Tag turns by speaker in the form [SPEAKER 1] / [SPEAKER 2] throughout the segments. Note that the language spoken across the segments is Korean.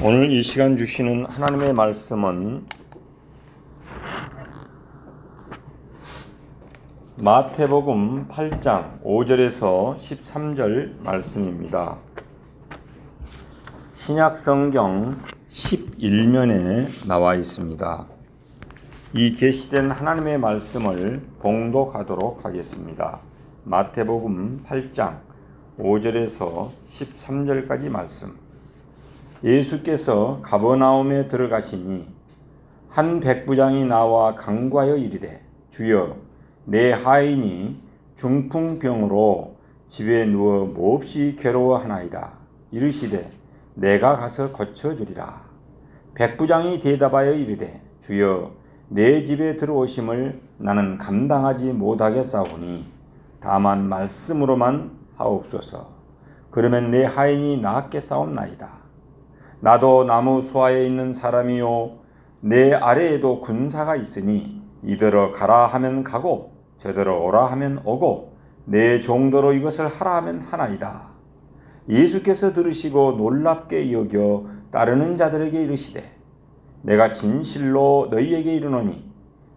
[SPEAKER 1] 오늘 이 시간 주시는 하나님의 말씀은 마태복음 8장 5절에서 13절 말씀입니다. 신약성경 11면에 나와 있습니다. 이 계시된 하나님의 말씀을 봉독하도록 하겠습니다. 마태복음 8장 5절에서 13절까지 말씀. 예수께서 가버나움에 들어가시니 한 백부장이 나와 간구하여 이르되 주여 내 하인이 중풍병으로 집에 누워 몹시 괴로워하나이다. 이르시되 내가 가서 고쳐주리라. 백부장이 대답하여 이르되 주여 내 집에 들어오심을 나는 감당하지 못하겠사오니 다만 말씀으로만 하옵소서. 그러면 내 하인이 낫겠사옵나이다. 나도 나무 소아에 있는 사람이요 내 아래에도 군사가 있으니 이더러 가라 하면 가고 저더러 오라 하면 오고 내 종도로 이것을 하라 하면 하나이다. 예수께서 들으시고 놀랍게 여겨 따르는 자들에게 이르시되 내가 진실로 너희에게 이르노니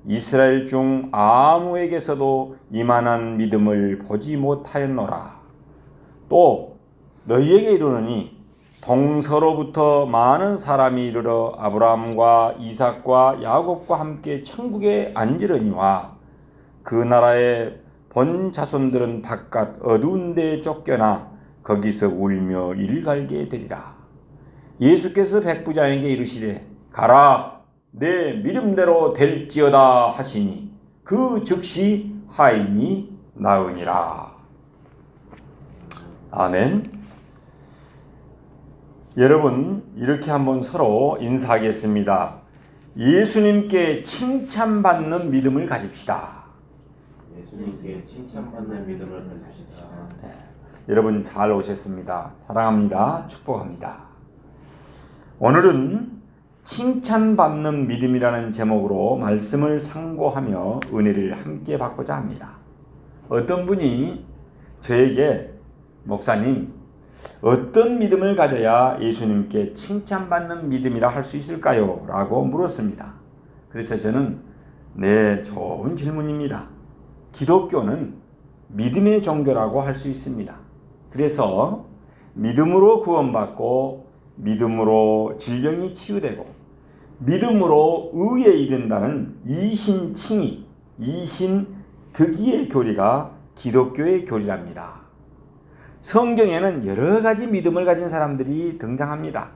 [SPEAKER 1] 이스라엘 중 아무에게서도 이만한 믿음을 보지 못하였노라. 또 너희에게 이르노니 동서로부터 많은 사람이 이르러 아브라함과 이삭과 야곱과 함께 천국에 앉으려니와 그 나라의 본 자손들은 바깥 어두운 데에 쫓겨나 거기서 울며 일갈게 되리라. 예수께서 백부장에게 이르시되 가라 내 믿음대로 될지어다 하시니 그 즉시 하인이 나으니라. 아멘. 여러분, 이렇게 한번 서로 인사하겠습니다. 예수님께 칭찬받는 믿음을 가집시다.
[SPEAKER 2] 예수님께 칭찬받는 믿음을 가집시다.
[SPEAKER 1] 네. 여러분 잘 오셨습니다. 사랑합니다. 축복합니다. 오늘은 칭찬받는 믿음이라는 제목으로 말씀을 상고하며 은혜를 함께 받고자 합니다. 어떤 분이 저에게 목사님 어떤 믿음을 가져야 예수님께 칭찬받는 믿음이라 할 수 있을까요? 라고 물었습니다. 그래서 저는 네, 좋은 질문입니다. 기독교는 믿음의 종교라고 할 수 있습니다. 그래서 믿음으로 구원받고 믿음으로 질병이 치유되고 믿음으로 의에 이른다는 이신칭의, 이신득의의 교리가 기독교의 교리랍니다. 성경에는 여러 가지 믿음을 가진 사람들이 등장합니다.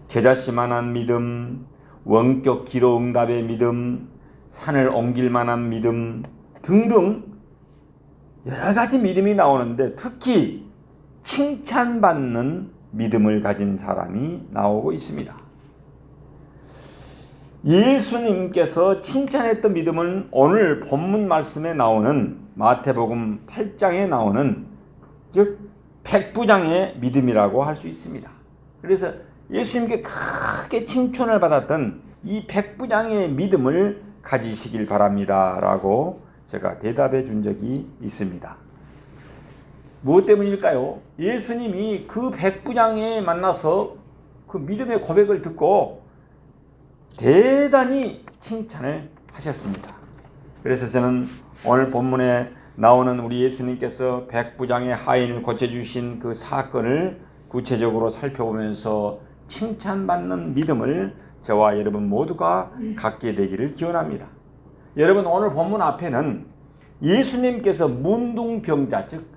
[SPEAKER 1] 계자씨만한 믿음, 원격 기도 응답의 믿음, 산을 옮길 만한 믿음 등등 여러 가지 믿음이 나오는데 특히 칭찬받는 믿음을 가진 사람이 나오고 있습니다. 예수님께서 칭찬했던 믿음은 오늘 본문 말씀에 나오는 마태복음 8장에 나오는 즉 백부장의 믿음이라고 할 수 있습니다. 그래서 예수님께 크게 칭찬을 받았던 이 백부장의 믿음을 가지시길 바랍니다 라고 제가 대답해 준 적이 있습니다. 무엇 때문일까요? 예수님이 그 백부장에 만나서 그 믿음의 고백을 듣고 대단히 칭찬을 하셨습니다. 그래서 저는 오늘 본문에 나오는 우리 예수님께서 백부장의 하인을 고쳐주신 그 사건을 구체적으로 살펴보면서 칭찬받는 믿음을 저와 여러분 모두가 갖게 되기를 기원합니다. 여러분 오늘 본문 앞에는 예수님께서 문둥병자 즉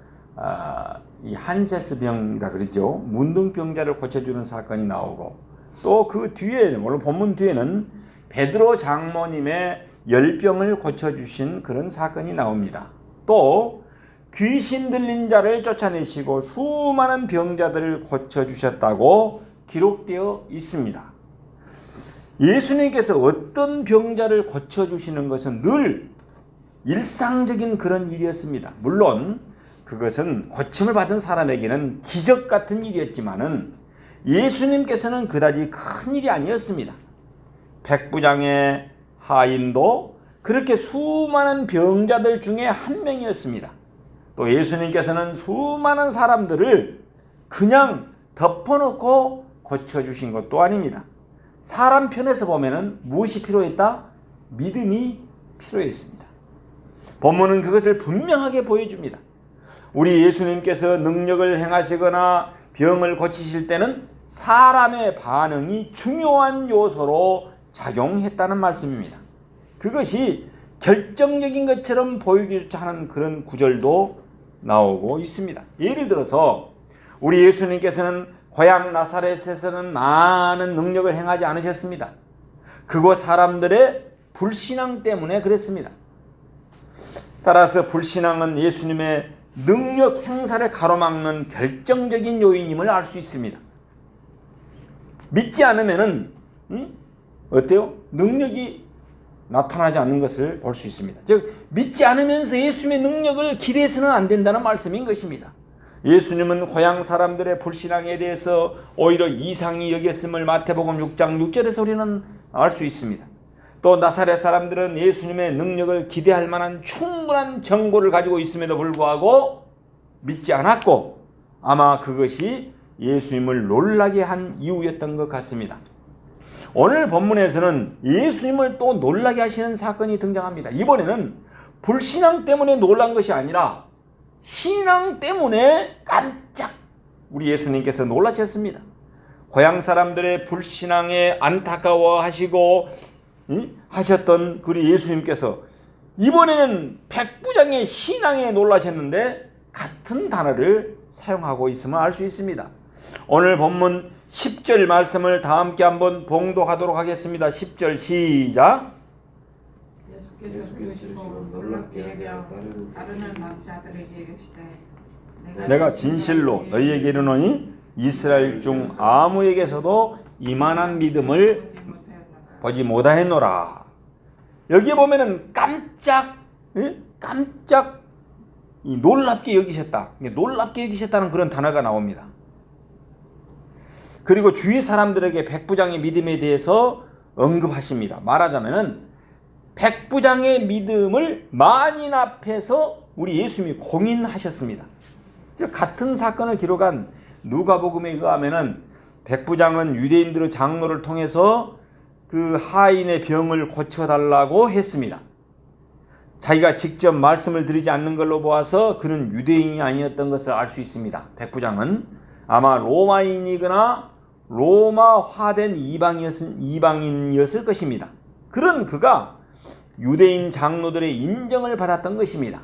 [SPEAKER 1] 이 한세스병이다 그러죠. 문둥병자를 고쳐주는 사건이 나오고 또 그 뒤에 오늘 본문 뒤에는 베드로 장모님의 열병을 고쳐주신 그런 사건이 나옵니다. 또 귀신 들린 자를 쫓아내시고 수많은 병자들을 고쳐주셨다고 기록되어 있습니다. 예수님께서 어떤 병자를 고쳐주시는 것은 늘 일상적인 그런 일이었습니다. 물론 그것은 고침을 받은 사람에게는 기적 같은 일이었지만은 예수님께서는 그다지 큰 일이 아니었습니다. 백부장의 하인도 그렇게 수많은 병자들 중에 한 명이었습니다. 또 예수님께서는 수많은 사람들을 그냥 덮어놓고 고쳐주신 것도 아닙니다. 사람 편에서 보면은 무엇이 필요했다? 믿음이 필요했습니다. 본문은 그것을 분명하게 보여줍니다. 우리 예수님께서 능력을 행하시거나 병을 고치실 때는 사람의 반응이 중요한 요소로 작용했다는 말씀입니다. 그것이 결정적인 것처럼 보이기조차 하는 그런 구절도 나오고 있습니다. 예를 들어서 우리 예수님께서는 고향 나사렛에서는 많은 능력을 행하지 않으셨습니다. 그곳 사람들의 불신앙 때문에 그랬습니다. 따라서 불신앙은 예수님의 능력 행사를 가로막는 결정적인 요인임을 알 수 있습니다. 믿지 않으면은 어때요? 능력이 나타나지 않는 것을 볼 수 있습니다. 즉 믿지 않으면서 예수님의 능력을 기대해서는 안 된다는 말씀인 것입니다. 예수님은 고향 사람들의 불신앙에 대해서 오히려 이상히 여겼음을 마태복음 6장 6절에서 우리는 알 수 있습니다. 또 나사렛 사람들은 예수님의 능력을 기대할 만한 충분한 정보를 가지고 있음에도 불구하고 믿지 않았고 아마 그것이 예수님을 놀라게 한 이유였던 것 같습니다. 오늘 본문에서는 예수님을 또 놀라게 하시는 사건이 등장합니다. 이번에는 불신앙 때문에 놀란 것이 아니라 신앙 때문에 깜짝 우리 예수님께서 놀라셨습니다. 고향 사람들의 불신앙에 안타까워하시고 하셨던 우리 예수님께서 이번에는 백부장의 신앙에 놀라셨는데 같은 단어를 사용하고 있음을 알 수 있습니다. 오늘 본문 10절 말씀을 다 함께 한번 봉독하도록 하겠습니다. 10절 시작.
[SPEAKER 3] 예수께서 부르시고 놀랍게 여겨 따르는 남자들에게 이르시되
[SPEAKER 1] 내가 진실로 너희에게 이르노니 이스라엘 중 아무에게서도 이만한 믿음을 보지 못하였노라. 여기에 보면은 깜짝 놀랍게 여기셨다. 놀랍게 여기셨다는 그런 단어가 나옵니다. 그리고 주위 사람들에게 백부장의 믿음에 대해서 언급하십니다. 말하자면은 백부장의 믿음을 만인 앞에서 우리 예수님이 공인하셨습니다. 즉 같은 사건을 기록한 누가복음에 의하면은 백부장은 유대인들의 장로를 통해서 그 하인의 병을 고쳐달라고 했습니다. 자기가 직접 말씀을 드리지 않는 걸로 보아서 그는 유대인이 아니었던 것을 알 수 있습니다. 백부장은 아마 로마인이거나 로마화된 이방인이었을 것입니다. 그런 그가 유대인 장로들의 인정을 받았던 것입니다.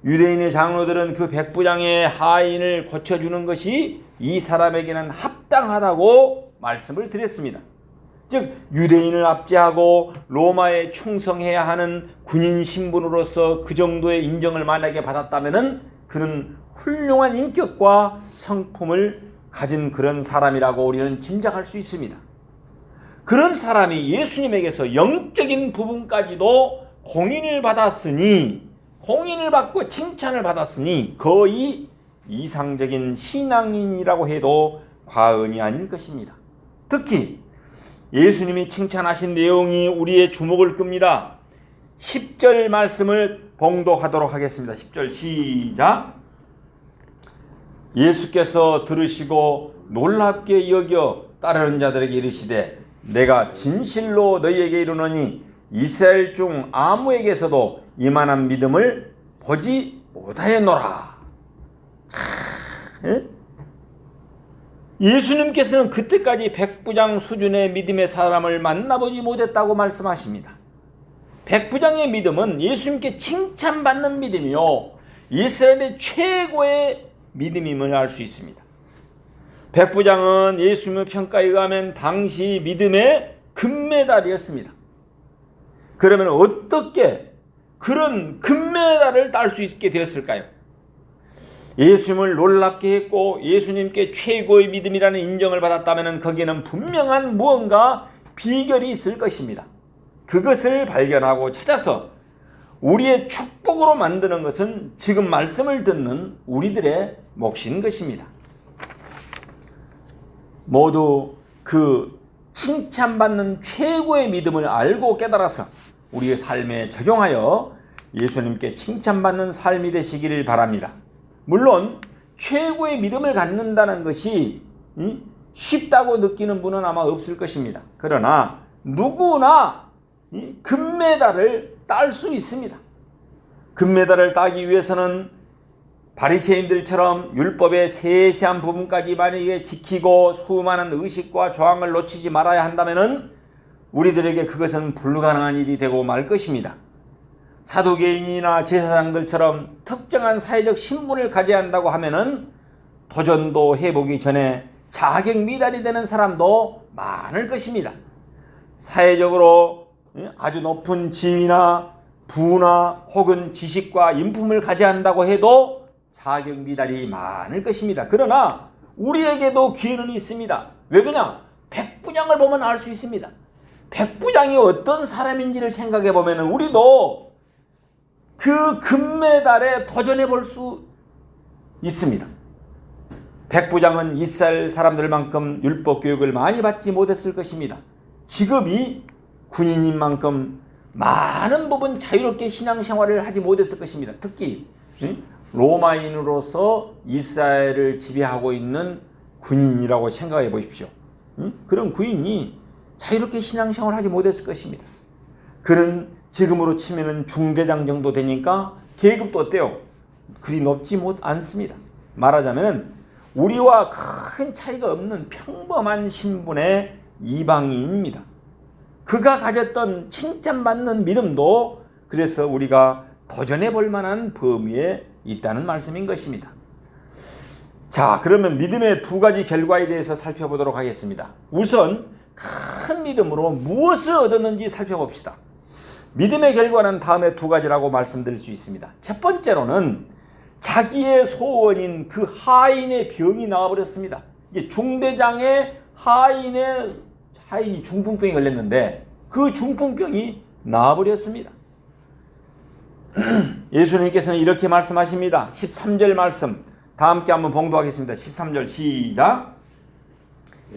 [SPEAKER 1] 유대인의 장로들은 그 백부장의 하인을 고쳐주는 것이 이 사람에게는 합당하다고 말씀을 드렸습니다. 즉 유대인을 압제하고 로마에 충성해야 하는 군인 신분으로서 그 정도의 인정을 만약에 받았다면 그는 훌륭한 인격과 성품을 가진 그런 사람이라고 우리는 짐작할 수 있습니다. 그런 사람이 예수님에게서 영적인 부분까지도 공인을 받고 칭찬을 받았으니 거의 이상적인 신앙인이라고 해도 과언이 아닐 것입니다. 특히 예수님이 칭찬하신 내용이 우리의 주목을 끕니다. 10절 말씀을 봉독하도록 하겠습니다. 10절 시작. 예수께서 들으시고 놀랍게 여겨 따르는 자들에게 이르시되 내가 진실로 너희에게 이르노니 이스라엘 중 아무에게서도 이만한 믿음을 보지 못하였노라. 예수님께서는 그때까지 백부장 수준의 믿음의 사람을 만나보지 못했다고 말씀하십니다. 백부장의 믿음은 예수님께 칭찬받는 믿음이요 이스라엘의 최고의 믿음임을 알 수 있습니다. 백부장은 예수님의 평가에 의하면 당시 믿음의 금메달이었습니다. 그러면 어떻게 그런 금메달을 딸 수 있게 되었을까요? 예수님을 놀랍게 했고 예수님께 최고의 믿음이라는 인정을 받았다면 거기에는 분명한 무언가 비결이 있을 것입니다. 그것을 발견하고 찾아서 우리의 축복으로 만드는 것은 지금 말씀을 듣는 우리들의 몫인 것입니다. 모두 그 칭찬받는 최고의 믿음을 알고 깨달아서 우리의 삶에 적용하여 예수님께 칭찬받는 삶이 되시기를 바랍니다. 물론 최고의 믿음을 갖는다는 것이 쉽다고 느끼는 분은 아마 없을 것입니다. 그러나 누구나 이 금메달을 딸 수 있습니다. 금메달을 따기 위해서는 바리새인들처럼 율법의 세세한 부분까지 만약에 지키고 수많은 의식과 조항을 놓치지 말아야 한다면은 우리들에게 그것은 불가능한 일이 되고 말 것입니다. 사두개인이나 제사장들처럼 특정한 사회적 신분을 가져야 한다고 하면은 도전도 해보기 전에 자격 미달이 되는 사람도 많을 것입니다. 사회적으로 아주 높은 지위나 부나 혹은 지식과 인품을 가져야 한다고 해도 자격 미달이 많을 것입니다. 그러나 우리에게도 기회는 있습니다. 왜 그냥 백부장을 보면 알 수 있습니다. 백부장이 어떤 사람인지를 생각해 보면 우리도 그 금메달에 도전해 볼 수 있습니다. 백부장은 이스라엘 사람들만큼 율법 교육을 많이 받지 못했을 것입니다. 직업이 군인인 만큼 많은 부분 자유롭게 신앙생활을 하지 못했을 것입니다. 특히 로마인으로서 이스라엘을 지배하고 있는 군인이라고 생각해 보십시오. 그런 군인이 자유롭게 신앙생활을 하지 못했을 것입니다. 그는 지금으로 치면 중대장 정도 되니까 계급도 어때요? 그리 높지 않습니다. 말하자면 우리와 큰 차이가 없는 평범한 신분의 이방인입니다. 그가 가졌던 칭찬받는 믿음도 그래서 우리가 도전해 볼 만한 범위에 있다는 말씀인 것입니다. 자, 그러면 믿음의 두 가지 결과에 대해서 살펴보도록 하겠습니다. 우선 큰 믿음으로 무엇을 얻었는지 살펴봅시다. 믿음의 결과는 다음에 두 가지라고 말씀드릴 수 있습니다. 첫 번째로는 자기의 소원인 그 하인의 병이 나와버렸습니다. 이게 중대장의 하인이 중풍병이 걸렸는데 그 중풍병이 나와버렸습니다. 예수님께서는 이렇게 말씀하십니다. 13절 말씀 다 함께 한번 봉독하겠습니다. 13절 시작.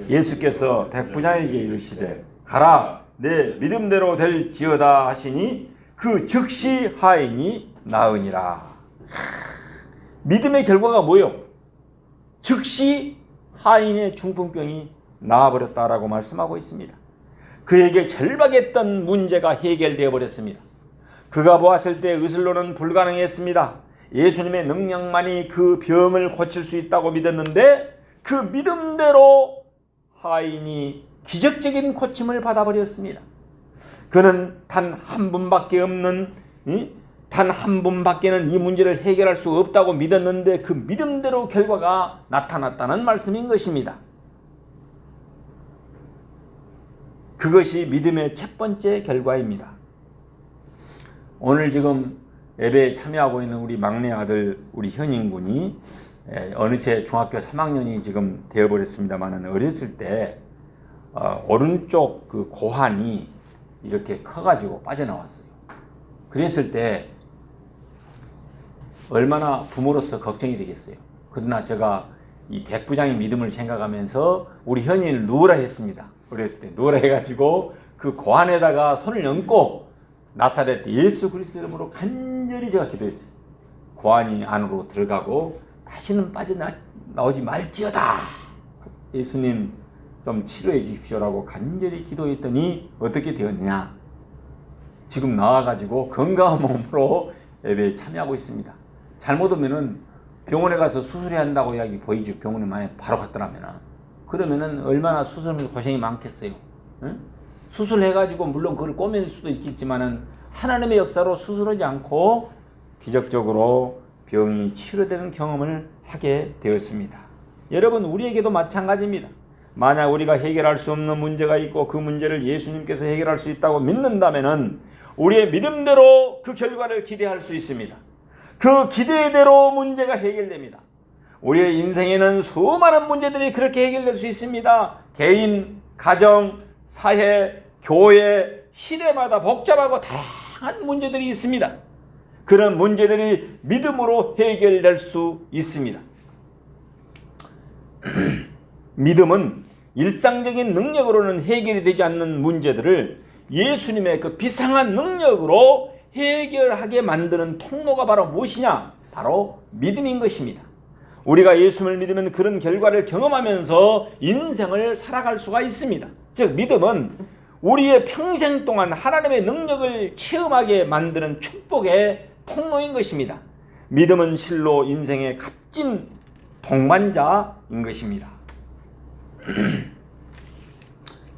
[SPEAKER 1] 예수께서 백부장에게 이르시되 가라 내 믿음대로 될지어다 하시니 그 즉시 하인이 나으니라. 믿음의 결과가 뭐예요? 즉시 하인의 중풍병이 나아버렸다라고 말씀하고 있습니다. 그에게 절박했던 문제가 해결되어 버렸습니다. 그가 보았을 때 의술로는 불가능했습니다. 예수님의 능력만이 그 병을 고칠 수 있다고 믿었는데 그 믿음대로 하인이 기적적인 고침을 받아버렸습니다. 그는 단 한 분밖에 없는 단 한 분밖에는 이 문제를 해결할 수 없다고 믿었는데 그 믿음대로 결과가 나타났다는 말씀인 것입니다. 그것이 믿음의 첫 번째 결과입니다. 오늘 지금 예배에 참여하고 있는 우리 막내 아들 우리 현인 군이 어느새 중학교 3학년이 지금 되어버렸습니다만 어렸을 때 오른쪽 그 고환이 이렇게 커가지고 빠져나왔어요. 그랬을 때 얼마나 부모로서 걱정이 되겠어요. 그러나 제가 이 백부장의 믿음을 생각하면서 우리 현인을 누우라 했습니다. 어렸을 때 누우라 해가지고 그 고환에다가 손을 얹고 나사렛 예수 그리스도 이름으로 간절히 제가 기도했어요. 고환이 안으로 들어가고 다시는 빠져나오지 말지어다. 예수님 좀 치료해 주십시오라고 간절히 기도했더니 어떻게 되었냐. 지금 나와가지고 건강한 몸으로 예배에 참여하고 있습니다. 잘못 오면은 병원에 가서 수술해야 한다고 이야기 보이죠. 병원에 만약 바로 갔더라면은. 그러면은 얼마나 수술 고생이 많겠어요. 응? 수술해가지고 물론 그걸 꼬맬 수도 있겠지만은 하나님의 역사로 수술하지 않고 기적적으로 병이 치료되는 경험을 하게 되었습니다. 여러분 우리에게도 마찬가지입니다. 만약 우리가 해결할 수 없는 문제가 있고 그 문제를 예수님께서 해결할 수 있다고 믿는다면은 우리의 믿음대로 그 결과를 기대할 수 있습니다. 그 기대대로 문제가 해결됩니다. 우리의 인생에는 수많은 문제들이 그렇게 해결될 수 있습니다. 개인, 가정, 사회, 교회, 시대마다 복잡하고 다양한 문제들이 있습니다. 그런 문제들이 믿음으로 해결될 수 있습니다. 믿음은 일상적인 능력으로는 해결이 되지 않는 문제들을 예수님의 그 비상한 능력으로 해결하게 만드는 통로가 바로 무엇이냐? 바로 믿음인 것입니다. 우리가 예수를 믿으면 그런 결과를 경험하면서 인생을 살아갈 수가 있습니다. 즉 믿음은 우리의 평생 동안 하나님의 능력을 체험하게 만드는 축복의 통로인 것입니다. 믿음은 실로 인생의 값진 동반자인 것입니다.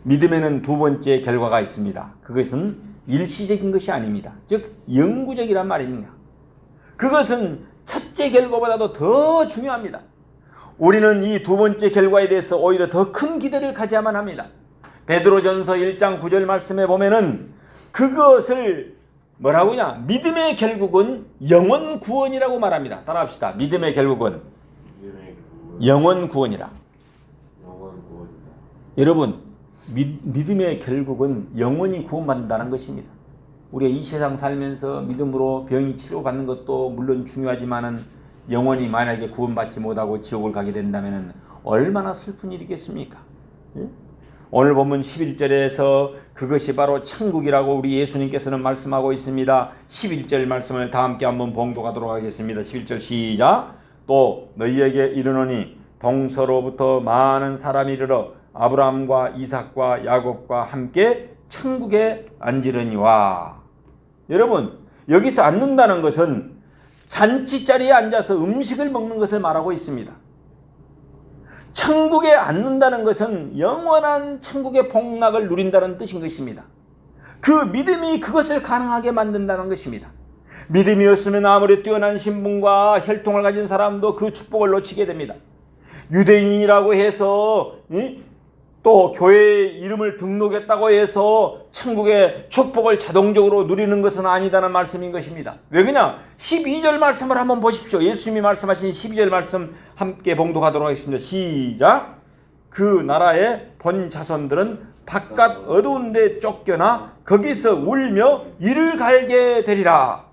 [SPEAKER 1] 믿음에는 두 번째 결과가 있습니다. 그것은 일시적인 것이 아닙니다. 즉 영구적이란 말입니다. 그것은 첫째 결과보다도 더 중요합니다. 우리는 이 두 번째 결과에 대해서 오히려 더 큰 기대를 가져야만 합니다. 베드로전서 1장 9절 말씀에 보면은 그것을 뭐라고 하냐? 믿음의 결국은 영원 구원이라고 말합니다. 따라합시다. 믿음의 결국은 영원 구원이라.
[SPEAKER 2] 영원 구원이다.
[SPEAKER 1] 여러분, 믿음의 결국은 영원히 구원받는다는 것입니다. 우리가 이 세상 살면서 믿음으로 병이 치료받는 것도 물론 중요하지만은 영원히 만약에 구원받지 못하고 지옥을 가게 된다면 얼마나 슬픈 일이겠습니까? 예? 오늘 본문 11절에서 그것이 바로 천국이라고 우리 예수님께서는 말씀하고 있습니다. 11절 말씀을 다 함께 한번 봉독하도록 하겠습니다. 11절 시작. 또 너희에게 이르노니 동서로부터 많은 사람이 이르러 아브라함과 이삭과 야곱과 함께 천국에 앉으려니와. 여러분, 여기서 앉는다는 것은 잔치자리에 앉아서 음식을 먹는 것을 말하고 있습니다. 천국에 앉는다는 것은 영원한 천국의 복락을 누린다는 뜻인 것입니다. 그 믿음이 그것을 가능하게 만든다는 것입니다. 믿음이 없으면 아무리 뛰어난 신분과 혈통을 가진 사람도 그 축복을 놓치게 됩니다. 유대인이라고 해서 또 교회에 이름을 등록했다고 해서 천국의 축복을 자동적으로 누리는 것은 아니다는 말씀인 것입니다. 왜 그냥 12절 말씀을 한번 보십시오. 예수님이 말씀하신 12절 말씀 함께 봉독하도록 하겠습니다. 시작. 그 나라의 본 자손들은 바깥 어두운 데 쫓겨나 거기서 울며 이를 갈게 되리라.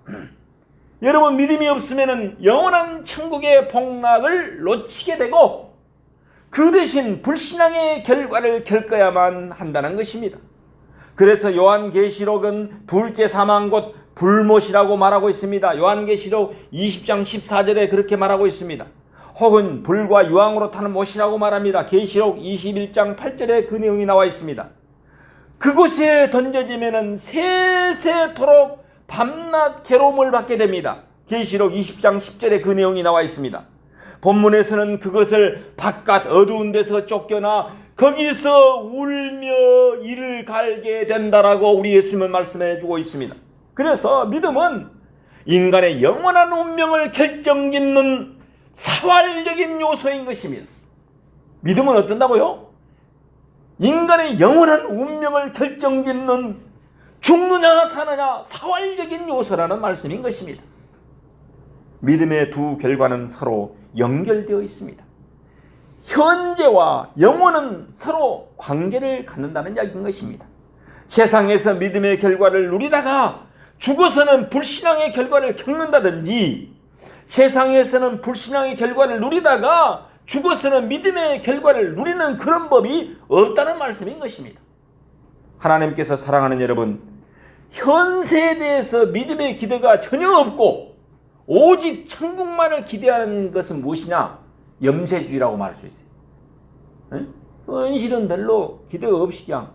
[SPEAKER 1] 여러분, 믿음이 없으면 영원한 천국의 복락을 놓치게 되고 그 대신 불신앙의 결과를 겪어야만 한다는 것입니다. 그래서 요한계시록은 둘째 사망 곧 불못이라고 말하고 있습니다. 요한계시록 20장 14절에 그렇게 말하고 있습니다. 혹은 불과 유황으로 타는 못이라고 말합니다. 계시록 21장 8절에 그 내용이 나와 있습니다. 그곳에 던져지면은 세세토록 밤낮 괴로움을 받게 됩니다. 계시록 20장 10절에 그 내용이 나와 있습니다. 본문에서는 그것을 바깥 어두운 데서 쫓겨나 거기서 울며 이를 갈게 된다라고 우리 예수님은 말씀해 주고 있습니다. 그래서 믿음은 인간의 영원한 운명을 결정짓는 사활적인 요소인 것입니다. 믿음은 어떤다고요? 인간의 영원한 운명을 결정짓는 죽느냐 사느냐 사활적인 요소라는 말씀인 것입니다. 믿음의 두 결과는 서로 연결되어 있습니다. 현재와 영원은 서로 관계를 갖는다는 이야기인 것입니다. 세상에서 믿음의 결과를 누리다가 죽어서는 불신앙의 결과를 겪는다든지 세상에서는 불신앙의 결과를 누리다가 죽어서는 믿음의 결과를 누리는 그런 법이 없다는 말씀인 것입니다. 하나님께서 사랑하는 여러분, 현세에 대해서 믿음의 기대가 전혀 없고 오직 천국만을 기대하는 것은 무엇이냐? 염세주의라고 말할 수 있어요. 현실은 별로 기대가 없이 그냥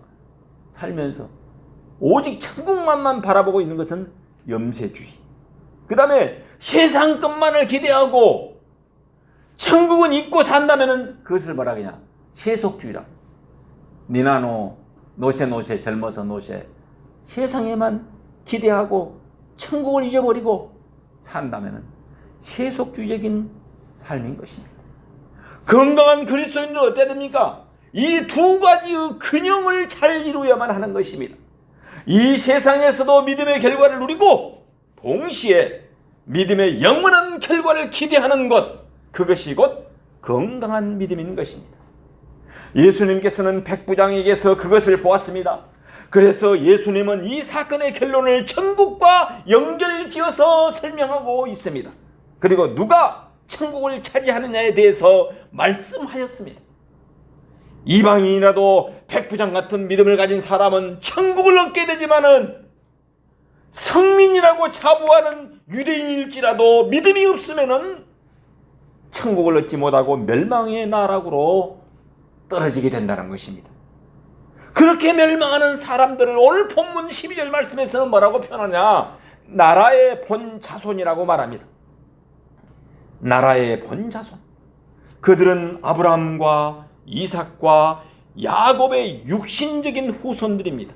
[SPEAKER 1] 살면서 오직 천국만만 바라보고 있는 것은 염세주의. 그 다음에 세상 것만을 기대하고 천국은 잊고 산다면 그것을 뭐라 그냥 세속주의라. 니나노 노세 젊어서 노세. 세상에만 기대하고 천국을 잊어버리고 산다면 세속주의적인 삶인 것입니다. 건강한 그리스도인들은 어때야 됩니까? 이 두 가지의 균형을 잘 이루어야만 하는 것입니다. 이 세상에서도 믿음의 결과를 누리고 동시에 믿음의 영원한 결과를 기대하는 것, 그것이 곧 건강한 믿음인 것입니다. 예수님께서는 백부장에게서 그것을 보았습니다. 그래서 예수님은 이 사건의 결론을 천국과 연결지어서 설명하고 있습니다. 그리고 누가 천국을 차지하느냐에 대해서 말씀하였습니다. 이방인이라도 백부장 같은 믿음을 가진 사람은 천국을 얻게 되지만은 성민이라고 자부하는 유대인일지라도 믿음이 없으면은 천국을 얻지 못하고 멸망의 나락으로 떨어지게 된다는 것입니다. 그렇게 멸망하는 사람들을 오늘 본문 12절 말씀에서는 뭐라고 표현하냐? 나라의 본 자손이라고 말합니다. 나라의 본 자손. 그들은 아브라함과 이삭과 야곱의 육신적인 후손들입니다.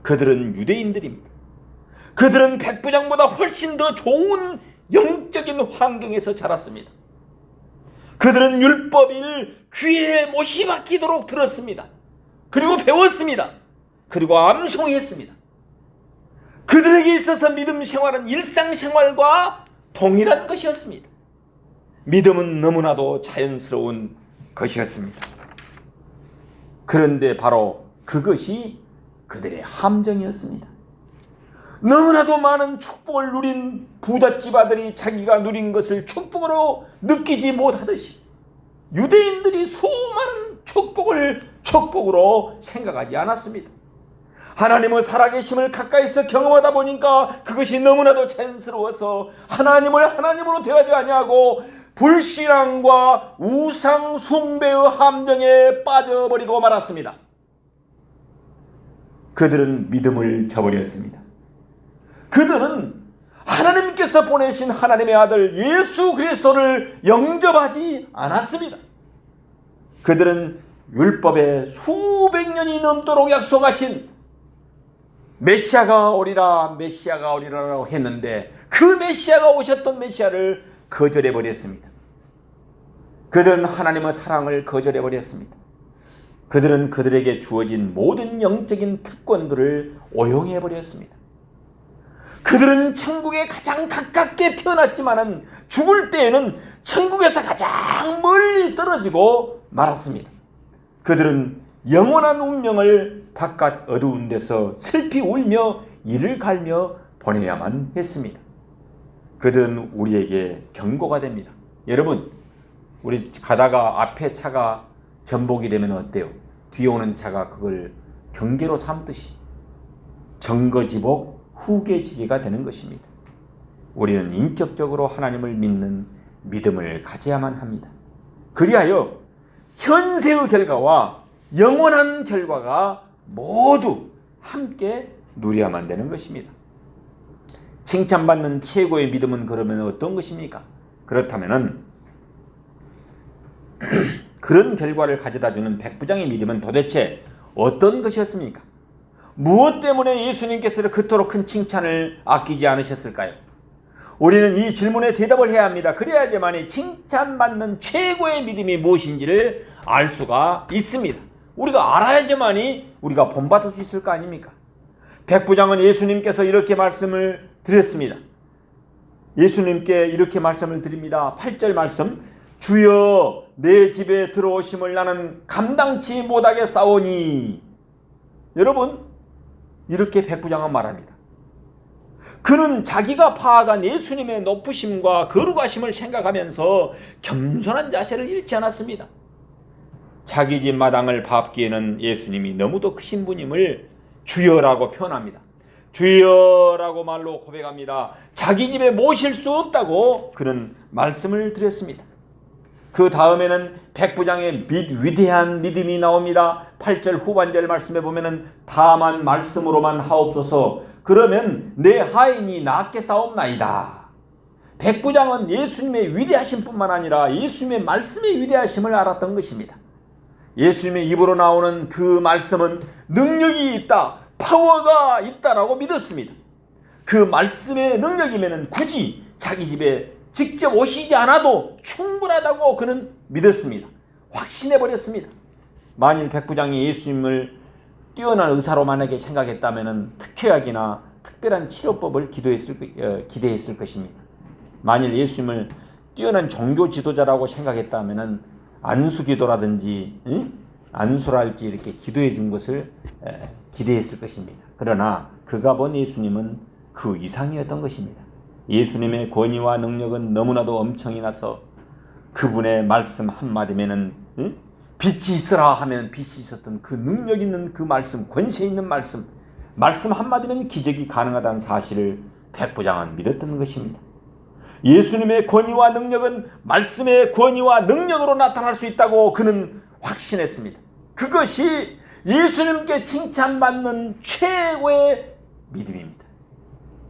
[SPEAKER 1] 그들은 유대인들입니다. 그들은 백부장보다 훨씬 더 좋은 영적인 환경에서 자랐습니다. 그들은 율법을 귀에 못이 박히도록 들었습니다. 그리고 배웠습니다. 그리고 암송했습니다. 그들에게 있어서 믿음 생활은 일상생활과 동일한 것이었습니다. 믿음은 너무나도 자연스러운 것이었습니다. 그런데 바로 그것이 그들의 함정이었습니다. 너무나도 많은 축복을 누린 부잣집 아들이 자기가 누린 것을 축복으로 느끼지 못하듯이 유대인들이 수많은 축복을 축복으로 생각하지 않았습니다. 하나님의 살아계심을 가까이서 경험하다 보니까 그것이 너무나도 자연스러워서 하나님을 하나님으로 대하지 아니하고 불신앙과 우상 숭배의 함정에 빠져버리고 말았습니다. 그들은 믿음을 저버렸습니다. 그들은 하나님께서 보내신 하나님의 아들 예수 그리스도를 영접하지 않았습니다. 그들은 율법에 수백 년이 넘도록 약속하신 메시아가 오리라 메시아가 오리라라고 했는데 그 메시아가 오셨던 메시아를 거절해버렸습니다. 그들은 하나님의 사랑을 거절해버렸습니다. 그들은 그들에게 주어진 모든 영적인 특권들을 오용해버렸습니다. 그들은 천국에 가장 가깝게 태어났지만은 죽을 때에는 천국에서 가장 멀리 떨어지고 말았습니다. 그들은 영원한 운명을 바깥 어두운 데서 슬피 울며 이를 갈며 보내야만 했습니다. 그들은 우리에게 경고가 됩니다. 여러분, 우리 가다가 앞에 차가 전복이 되면 어때요? 뒤에 오는 차가 그걸 경계로 삼듯이 정거지복 후계지기가 되는 것입니다. 우리는 인격적으로 하나님을 믿는 믿음을 가져야만 합니다. 그리하여 현세의 결과와 영원한 결과가 모두 함께 누려야만 되는 것입니다. 칭찬받는 최고의 믿음은 그러면 어떤 것입니까? 그렇다면은 그런 결과를 가져다주는 백부장의 믿음은 도대체 어떤 것이었습니까? 무엇 때문에 예수님께서 그토록 큰 칭찬을 아끼지 않으셨을까요? 우리는 이 질문에 대답을 해야 합니다. 그래야지만이 칭찬받는 최고의 믿음이 무엇인지를 알 수가 있습니다. 우리가 알아야지만이 우리가 본받을 수 있을 거 아닙니까? 백부장은 예수님께서 이렇게 말씀을 드렸습니다. 예수님께 이렇게 말씀을 드립니다. 8절 말씀, 주여 내 집에 들어오심을 나는 감당치 못하겠사오니. 여러분, 이렇게 백부장은 말합니다. 그는 자기가 파악한 예수님의 높으심과 거룩하심을 생각하면서 겸손한 자세를 잃지 않았습니다. 자기 집 마당을 밟기에는 예수님이 너무도 크신 분임을 주여라고 표현합니다. 주여라고 말로 고백합니다. 자기 집에 모실 수 없다고 그는 말씀을 드렸습니다. 그 다음에는 백부장의 위대한 믿음이 나옵니다. 8절 후반절 말씀에 보면은 다만 말씀으로만 하옵소서 그러면 내 하인이 낫게 싸움나이다. 백부장은 예수님의 위대하심 뿐만 아니라 예수님의 말씀의 위대하심을 알았던 것입니다. 예수님의 입으로 나오는 그 말씀은 능력이 있다, 파워가 있다라고 믿었습니다. 그 말씀의 능력이면 굳이 자기 집에 직접 오시지 않아도 충분하다고 그는 믿었습니다. 확신해버렸습니다. 만일 백부장이 예수님을 뛰어난 의사로 만약에 생각했다면 특효약이나 특별한 치료법을 기대했을 것입니다. 만일 예수님을 뛰어난 종교 지도자라고 생각했다면 안수기도라든지 안수랄지 이렇게 기도해 준 것을 기대했을 것입니다. 그러나 그가 본 예수님은 그 이상이었던 것입니다. 예수님의 권위와 능력은 너무나도 엄청이 나서 그분의 말씀 한마디면은 빛이 있으라 하면 빛이 있었던 그 능력 있는 그 말씀, 권세 있는 말씀 한마디면 기적이 가능하다는 사실을 백부장은 믿었던 것입니다. 예수님의 권위와 능력은 말씀의 권위와 능력으로 나타날 수 있다고 그는 확신했습니다. 그것이 예수님께 칭찬받는 최고의 믿음입니다.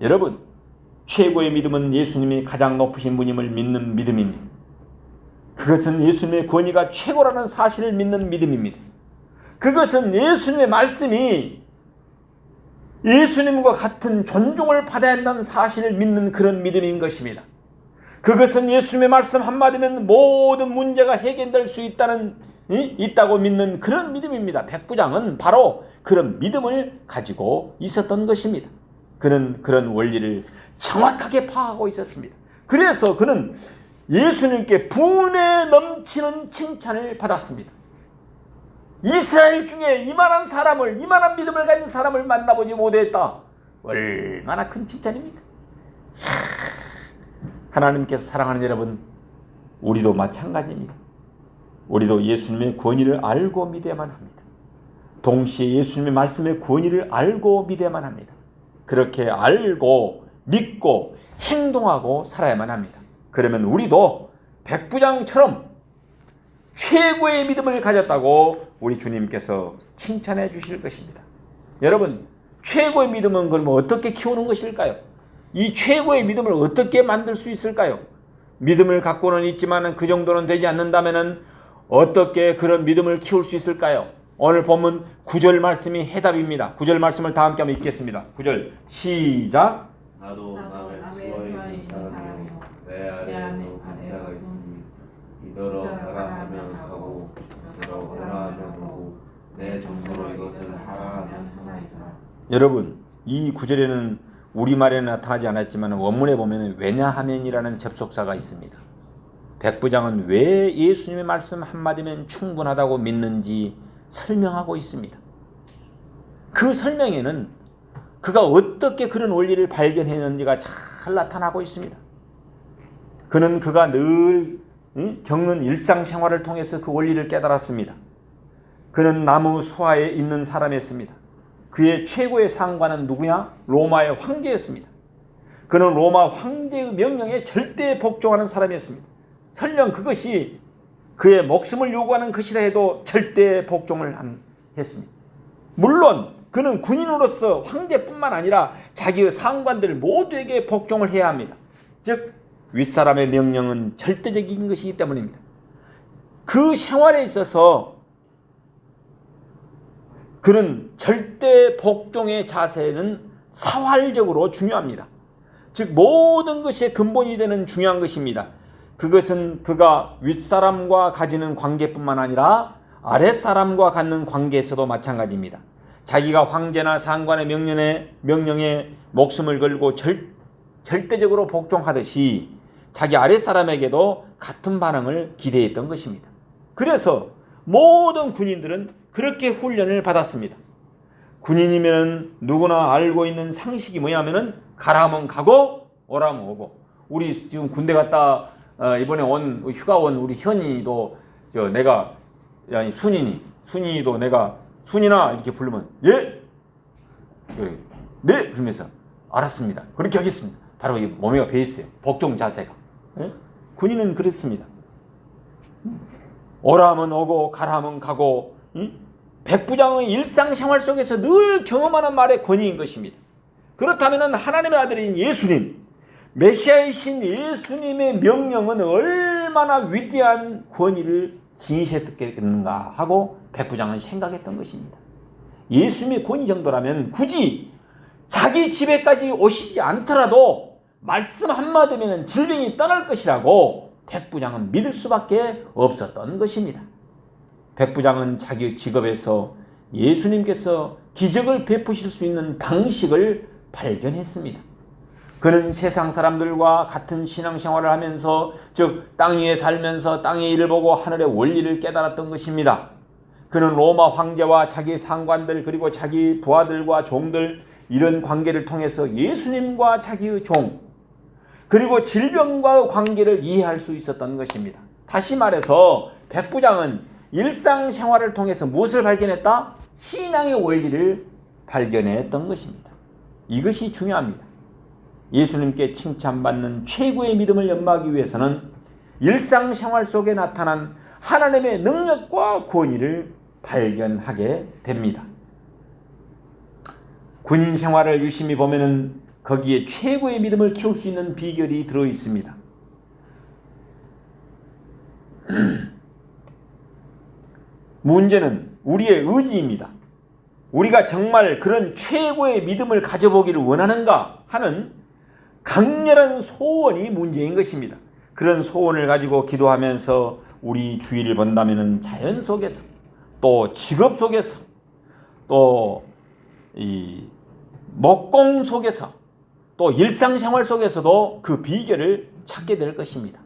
[SPEAKER 1] 여러분, 최고의 믿음은 예수님이 가장 높으신 분임을 믿는 믿음입니다. 그것은 예수님의 권위가 최고라는 사실을 믿는 믿음입니다. 그것은 예수님의 말씀이 예수님과 같은 존중을 받아야 한다는 사실을 믿는 그런 믿음인 것입니다. 그것은 예수님의 말씀 한마디면 모든 문제가 해결될 수 있다고 믿는 그런 믿음입니다. 백부장은 바로 그런 믿음을 가지고 있었던 것입니다. 그는 그런 원리를 정확하게 파악하고 있었습니다. 그래서 그는 예수님께 분에 넘치는 칭찬을 받았습니다. 이스라엘 중에 이만한 믿음을 가진 사람을 만나보지 못했다. 얼마나 큰 칭찬입니까? 하나님께서 사랑하는 여러분, 우리도 마찬가지입니다. 우리도 예수님의 권위를 알고 믿어야만 합니다. 동시에 예수님의 말씀의 권위를 알고 믿어야만 합니다. 그렇게 알고 믿고 행동하고 살아야만 합니다. 그러면 우리도 백부장처럼 최고의 믿음을 가졌다고 우리 주님께서 칭찬해 주실 것입니다. 여러분, 최고의 믿음은 그러면 어떻게 키우는 것일까요? 이 최고의 믿음을 어떻게 만들 수 있을까요? 믿음을 갖고는 있지만 그 정도는 되지 않는다면 어떻게 그런 믿음을 키울 수 있을까요? 오늘 본문 9절 말씀이 해답입니다. 9절 말씀을 다 함께 한번 읽겠습니다. 9절 시작.
[SPEAKER 2] 나도 남의 수하에 있는 사람이요 내 아래에도 박자가 있으니 이더러 가라 하면 가고 이더러 오라 하면 오고 내 정도로 이것을 하라 하면 하나이다.
[SPEAKER 1] 여러분, 이 9절에는 우리말에는 나타나지 않았지만 원문에 보면 왜냐하면이라는 접속사가 있습니다. 백부장은 왜 예수님의 말씀 한마디면 충분하다고 믿는지 설명하고 있습니다. 그 설명에는 그가 어떻게 그런 원리를 발견했는지가 잘 나타나고 있습니다. 그는 그가 늘 겪는 일상생활을 통해서 그 원리를 깨달았습니다. 그는 나무 수하에 있는 사람이었습니다. 그의 최고의 상관은 누구냐? 로마의 황제였습니다. 그는 로마 황제의 명령에 절대 복종하는 사람이었습니다. 설령 그것이 그의 목숨을 요구하는 것이라 해도 절대 복종을 했습니다. 물론 그는 군인으로서 황제뿐만 아니라 자기의 상관들 모두에게 복종을 해야 합니다. 즉 윗사람의 명령은 절대적인 것이기 때문입니다. 그 생활에 있어서 그는 절대 복종의 자세는 사활적으로 중요합니다. 즉 모든 것의 근본이 되는 중요한 것입니다. 그것은 그가 윗사람과 가지는 관계뿐만 아니라 아랫사람과 갖는 관계에서도 마찬가지입니다. 자기가 황제나 상관의 명령에 목숨을 걸고 절대적으로 복종하듯이 자기 아랫사람에게도 같은 반응을 기대했던 것입니다. 그래서 모든 군인들은 그렇게 훈련을 받았습니다. 군인이면 누구나 알고 있는 상식이 뭐냐면은 가라면 가고 오라면 오고. 우리 지금 군대 갔다 이번에 휴가 온 우리 현이도 내가 아니 순이도 내가 순이나 이렇게 부르면 예, 네 그러면서 알았습니다. 그렇게 하겠습니다. 바로 이 몸에가 배 있어요. 복종 자세가. 예? 군인은 그렇습니다. 오라면 오고 가라면 가고. 백부장의 일상생활 속에서 늘 경험하는 말의 권위인 것입니다. 그렇다면 하나님의 아들인 예수님, 메시아이신 예수님의 명령은 얼마나 위대한 권위를 지니셨겠는가 하고 백부장은 생각했던 것입니다. 예수님의 권위 정도라면 굳이 자기 집에까지 오시지 않더라도 말씀 한마디면 질병이 떠날 것이라고 백부장은 믿을 수밖에 없었던 것입니다. 백부장은 자기 직업에서 예수님께서 기적을 베푸실 수 있는 방식을 발견했습니다. 그는 세상 사람들과 같은 신앙생활을 하면서 즉 땅 위에 살면서 땅의 일을 보고 하늘의 원리를 깨달았던 것입니다. 그는 로마 황제와 자기 상관들 그리고 자기 부하들과 종들 이런 관계를 통해서 예수님과 자기의 종 그리고 질병과의 관계를 이해할 수 있었던 것입니다. 다시 말해서 백부장은 일상생활을 통해서 무엇을 발견했다? 신앙의 원리를 발견했던 것입니다. 이것이 중요합니다. 예수님께 칭찬받는 최고의 믿음을 연마하기 위해서는 일상생활 속에 나타난 하나님의 능력과 권위를 발견하게 됩니다. 군인 생활을 유심히 보면은 거기에 최고의 믿음을 키울 수 있는 비결이 들어 있습니다. 문제는 우리의 의지입니다. 우리가 정말 그런 최고의 믿음을 가져보기를 원하는가 하는 강렬한 소원이 문제인 것입니다. 그런 소원을 가지고 기도하면서 우리 주위를 본다면 자연 속에서 또 직업 속에서 또 이 목공 속에서 또 일상생활 속에서도 그 비결을 찾게 될 것입니다.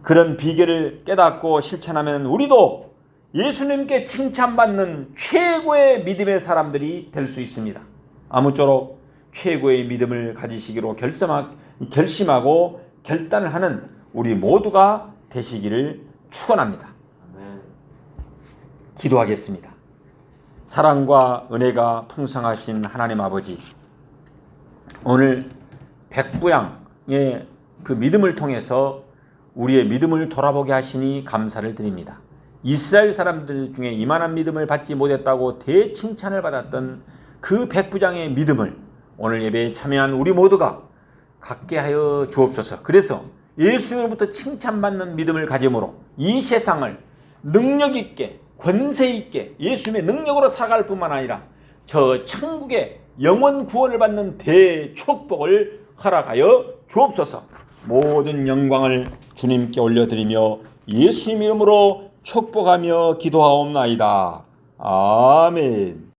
[SPEAKER 1] 그런 비결을 깨닫고 실천하면 우리도 예수님께 칭찬받는 최고의 믿음의 사람들이 될 수 있습니다. 아무쪼록 최고의 믿음을 가지시기로 결심하고 결단을 하는 우리 모두가 되시기를 축원합니다. 기도하겠습니다. 사랑과 은혜가 풍성하신 하나님 아버지, 오늘 백부양의 그 믿음을 통해서 우리의 믿음을 돌아보게 하시니 감사를 드립니다. 이스라엘 사람들 중에 이만한 믿음을 받지 못했다고 대칭찬을 받았던 그 백부장의 믿음을 오늘 예배에 참여한 우리 모두가 갖게 하여 주옵소서. 그래서 예수님으로부터 칭찬받는 믿음을 가짐으로 이 세상을 능력 있게 권세 있게 예수님의 능력으로 살아갈 뿐만 아니라 저 천국의 영원 구원을 받는 대축복을 허락하여 주옵소서. 모든 영광을 주님께 올려드리며 예수님 이름으로 축복하며 기도하옵나이다. 아멘.